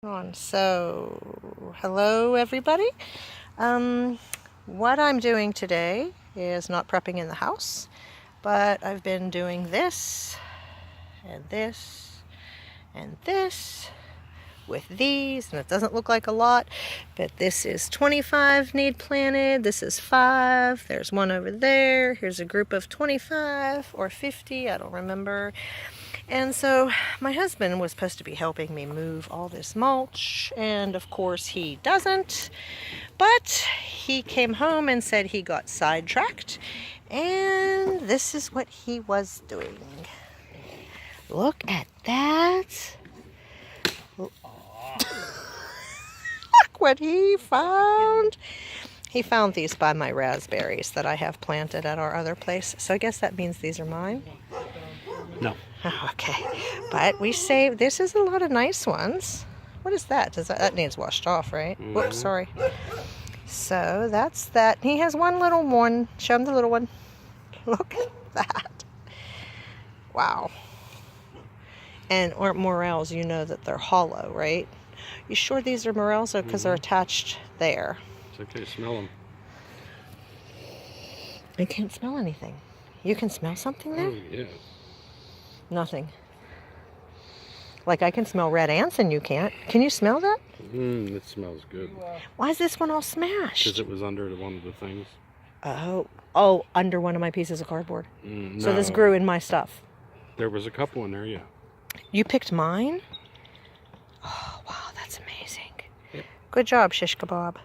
So, hello everybody. What I'm doing today is not prepping in the house, but I've been doing this and this and this with these, and it doesn't look like a lot, but this is 25 need planted, this is 5, there's one over there, here's a group of 25 or 50, I don't remember. And so my husband was supposed to be helping me move all this mulch, and of course he doesn't, but he came home and said he got sidetracked, and this is what he was doing. Look at that. Look what he found. He found these by my raspberries that I have planted at our other place, so I guess that means these are mine. No. Okay, but we saved, this is a lot of nice ones. What is that? That needs washed off, right? Mm-hmm. Whoops, sorry. So that's that. He has one little one. Show him the little one. Look at that. Wow. And or Morels, you know that they're hollow, right? You sure these are Morels or because they're attached there? It's okay, smell them. I can't smell anything. You can smell something there? Oh, yeah. Nothing. Like I can smell red ants and you can't. Can you smell that? It smells good. Why is this one all smashed? Because it was under one of the things. Oh, under one of my pieces of cardboard. No. So this grew in my stuff. There was a couple in there, yeah. You picked mine? Oh, wow, that's amazing. Yep. Good job, Shish Kebab.